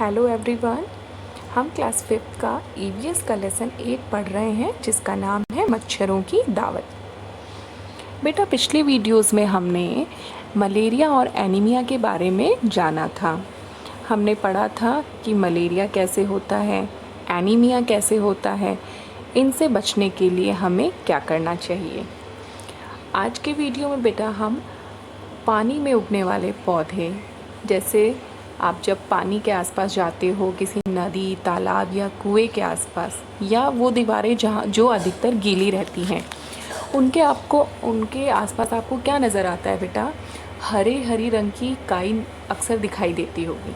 Hello everyone. हम class 5th का EVS का लेसन 8 पढ़ रहे हैं जिसका नाम है मच्छरों की दावत। बेटा पिछली वीडियोस में हमने मलेरिया और एनीमिया के बारे में जाना था। हमने पढ़ा था कि मलेरिया कैसे होता है, एनीमिया कैसे होता है, इनसे बचने के लिए हमें क्या करना चाहिए। आज के वीडियो में बेटा हम पानी में उगने वाले पौधे, जैसे आप जब पानी के आसपास जाते हो, किसी नदी, तालाब या कुएं के आसपास, या वो दीवारें जहाँ जो अधिकतर गीली रहती हैं, उनके आसपास आपको क्या नज़र आता है बेटा? हरी रंग की काई अक्सर दिखाई देती होगी।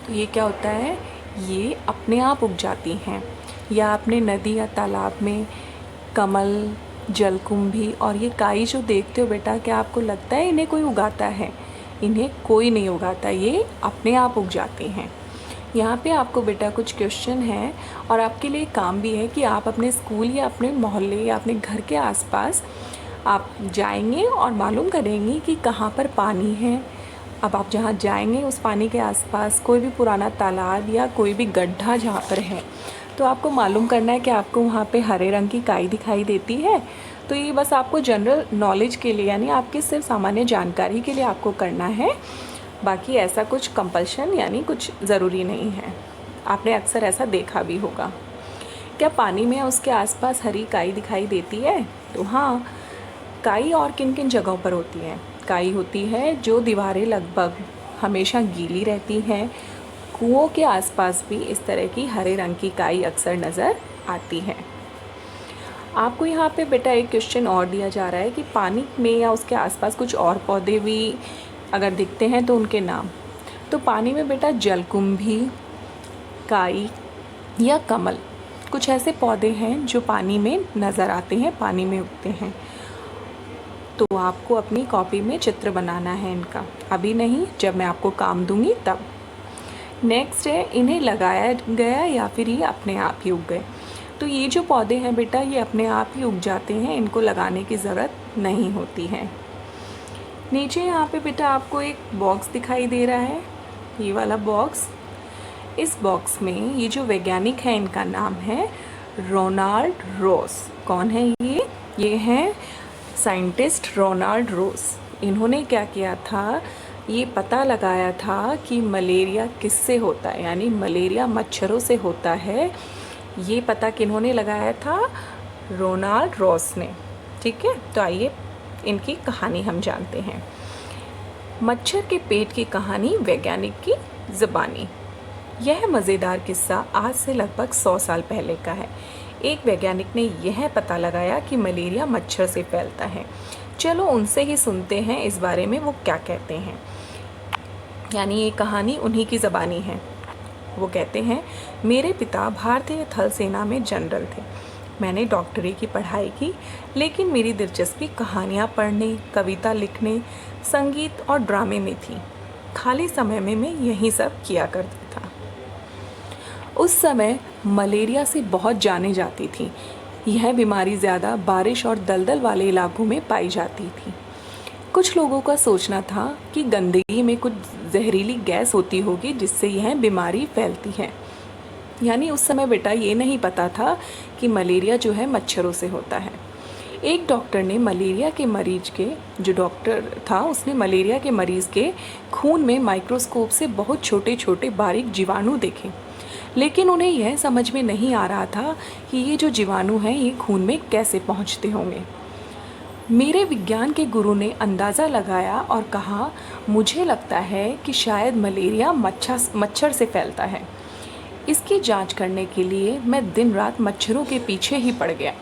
तो ये क्या होता है? ये अपने आप उग जाती हैं। या अपने नदी या तालाब में कमल, जलकुंभी और ये काई जो देखते हो बेटा, क्या आपको लगता है इन्हें कोई उगाता है? इन्हें कोई नहीं उगाता, ये अपने आप उग जाते हैं। यहाँ पे आपको बेटा कुछ क्वेश्चन है और आपके लिए काम भी है कि आप अपने स्कूल या अपने मोहल्ले या अपने घर के आसपास आप जाएंगे और मालूम करेंगे कि कहाँ पर पानी है। अब आप जहाँ जाएंगे उस पानी के आसपास कोई भी पुराना तालाब या कोई भी गड्ढा जहाँ पर है, तो आपको मालूम करना है कि आपको वहाँ पे हरे रंग की काई दिखाई देती है। तो ये बस आपको जनरल नॉलेज के लिए, यानी आपकी सिर्फ सामान्य जानकारी के लिए आपको करना है। बाकी ऐसा कुछ कंपल्शन यानी कुछ ज़रूरी नहीं है। आपने अक्सर ऐसा देखा भी होगा। क्या पानी में उसके आसपास हरी काई दिखाई देती है? तो हाँ, काई और किन किन जगहों पर होती है? काई होती है जो दीवारें लगभग हमेशा गीली रहती हैं। कुओं के आसपास भी इस तरह की हरे रंग की काई अक्सर नज़र आती है। आपको यहाँ पे बेटा एक क्वेश्चन और दिया जा रहा है कि पानी में या उसके आसपास कुछ और पौधे भी अगर दिखते हैं तो उनके नाम। तो पानी में बेटा जलकुंभी, काई या कमल, कुछ ऐसे पौधे हैं जो पानी में नज़र आते हैं, पानी में उगते हैं। तो आपको अपनी कॉपी में चित्र बनाना है इनका, अभी नहीं, जब मैं आपको काम दूंगी तब। नेक्स्ट है, इन्हें लगाया गया या फिर ये अपने आप ही उग गए। तो ये जो पौधे हैं बेटा, ये अपने आप ही उग जाते हैं, इनको लगाने की ज़रूरत नहीं होती है। नीचे यहाँ पे बेटा आपको एक बॉक्स दिखाई दे रहा है, ये वाला बॉक्स। इस बॉक्स में ये जो वैज्ञानिक है, इनका नाम है रोनाल्ड रोस। कौन है ये? ये हैं साइंटिस्ट रोनाल्ड रोस। इन्होंने क्या किया था, ये पता लगाया था कि मलेरिया किससे होता है, यानी मलेरिया मच्छरों से होता है। ये पता किन्होंने लगाया था? रोनाल्ड रॉस ने। ठीक है, तो आइए इनकी कहानी हम जानते हैं। मच्छर के पेट की कहानी वैज्ञानिक की ज़बानी। यह मज़ेदार किस्सा आज से लगभग 100 साल पहले का है। एक वैज्ञानिक ने यह पता लगाया कि मलेरिया मच्छर से फैलता है। चलो उनसे ही सुनते हैं इस बारे में वो क्या कहते हैं। यानी ये कहानी उन्हीं की ज़बानी है। वो कहते हैं, मेरे पिता भारतीय थल सेना में जनरल थे। मैंने डॉक्टरी की पढ़ाई की, लेकिन मेरी दिलचस्पी कहानियाँ पढ़ने, कविता लिखने, संगीत और ड्रामे में थी। खाली समय में मैं यही सब किया करता था। उस समय मलेरिया से बहुत जाने जाती थी। यह बीमारी ज़्यादा बारिश और दलदल वाले इलाकों में पाई जाती थी। कुछ लोगों का सोचना था कि गंदगी में कुछ जहरीली गैस होती होगी जिससे यह बीमारी फैलती है। यानी उस समय बेटा ये नहीं पता था कि मलेरिया जो है मच्छरों से होता है। एक डॉक्टर ने मलेरिया के मरीज के, जो डॉक्टर था उसने मलेरिया के मरीज़ के खून में माइक्रोस्कोप से बहुत छोटे छोटे बारीक जीवाणु देखे, लेकिन उन्हें यह समझ में नहीं आ रहा था कि ये जो जीवाणु हैं ये खून में कैसे पहुंचते होंगे। मेरे विज्ञान के गुरु ने अंदाज़ा लगाया और कहा, मुझे लगता है कि शायद मलेरिया मच्छर से फैलता है। इसकी जांच करने के लिए मैं दिन रात मच्छरों के पीछे ही पड़ गया।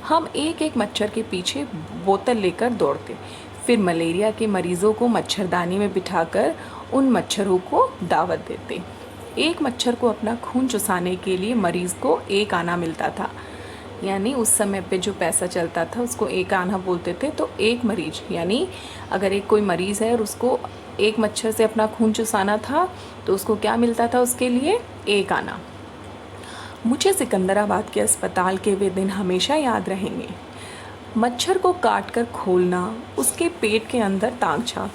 हम एक एक मच्छर के पीछे बोतल लेकर दौड़ते, फिर मलेरिया के मरीज़ों को मच्छरदानी में बिठाकर उन मच्छरों को दावत देते। एक मच्छर को अपना खून चुसाने के लिए मरीज़ को 1 आना मिलता था। यानी उस समय पे जो पैसा चलता था उसको 1 आना बोलते थे। तो एक मरीज, यानी अगर एक कोई मरीज़ है और उसको एक मच्छर से अपना खून चुसाना था तो उसको क्या मिलता था? उसके लिए 1 आना। मुझे सिकंदराबाद के अस्पताल के वे दिन हमेशा याद रहेंगे। मच्छर को काट कर खोलना, उसके पेट के अंदर ताक झांक।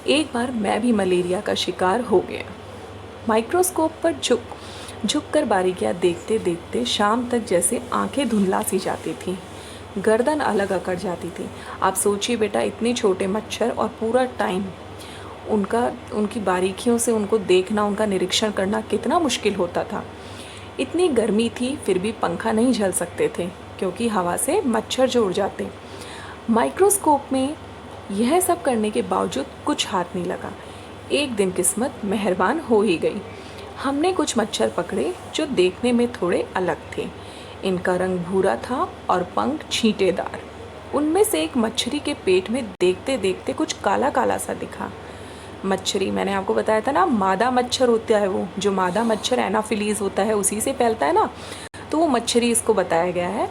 एक बार मैं भी मलेरिया का शिकार हो गया। माइक्रोस्कोप पर झुक कर बारीकियाँ देखते देखते शाम तक जैसे आंखें धुंधला सी जाती थी, गर्दन अलग अकड़ जाती थी। आप सोचिए बेटा, इतने छोटे मच्छर और पूरा टाइम उनकी बारीकियों से उनको देखना, उनका निरीक्षण करना कितना मुश्किल होता था। इतनी गर्मी थी फिर भी पंखा नहीं झल सकते थे क्योंकि हवा से मच्छर जुड़ जाते। माइक्रोस्कोप में यह सब करने के बावजूद कुछ हाथ नहीं लगा। एक दिन किस्मत मेहरबान हो ही गई। हमने कुछ मच्छर पकड़े जो देखने में थोड़े अलग थे। इनका रंग भूरा था और पंख छींटेदार। उनमें से एक मच्छरी के पेट में देखते देखते कुछ काला काला सा दिखा। मच्छरी, मैंने आपको बताया था ना, मादा मच्छर होता है वो, जो मादा मच्छर एनाफिलीज होता है उसी से फैलता है ना, तो वो मच्छरी इसको बताया गया है।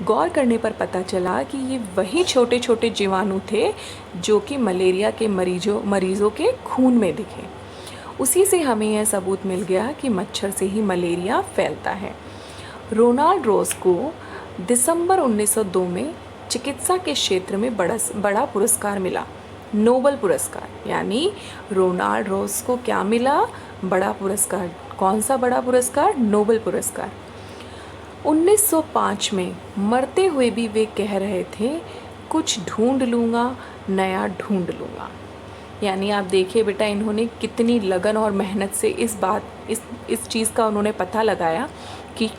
गौर करने पर पता चला कि ये वही छोटे छोटे जीवाणु थे जो कि मलेरिया के मरीज़ों के खून में दिखे। उसी से हमें यह सबूत मिल गया कि मच्छर से ही मलेरिया फैलता है। रोनाल्ड रोज को दिसंबर 1902 में चिकित्सा के क्षेत्र में बड़ा पुरस्कार मिला, नोबेल पुरस्कार। यानी रोनाल्ड रोज को क्या मिला? बड़ा पुरस्कार। कौन सा बड़ा पुरस्कार? नोबेल पुरस्कार। 1905 में मरते हुए भी वे कह रहे थे, कुछ ढूंढ लूँगा, नया ढूंढ लूँगा। यानी आप देखिए बेटा, इन्होंने कितनी लगन और मेहनत से इस चीज़ का उन्होंने पता लगाया कि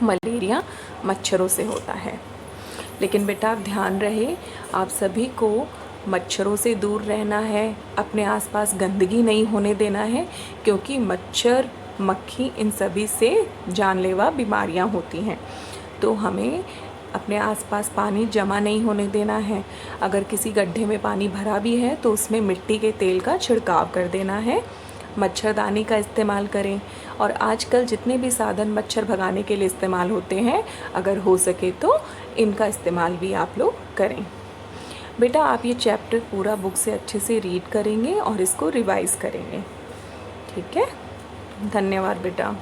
मलेरिया मच्छरों से होता है। लेकिन बेटा आप ध्यान रहे, आप सभी को मच्छरों से दूर रहना है, अपने आसपास गंदगी नहीं होने देना है, क्योंकि मच्छर, मक्खी, इन सभी से जानलेवा बीमारियां होती हैं। तो हमें अपने आसपास पानी जमा नहीं होने देना है। अगर किसी गड्ढे में पानी भरा भी है तो उसमें मिट्टी के तेल का छिड़काव कर देना है। मच्छरदानी का इस्तेमाल करें, और आजकल जितने भी साधन मच्छर भगाने के लिए इस्तेमाल होते हैं, अगर हो सके तो इनका इस्तेमाल भी आप लोग करें। बेटा आप ये चैप्टर पूरा बुक से अच्छे से रीड करेंगे और इसको रिवाइज़ करेंगे, ठीक है? धन्यवाद बेटा।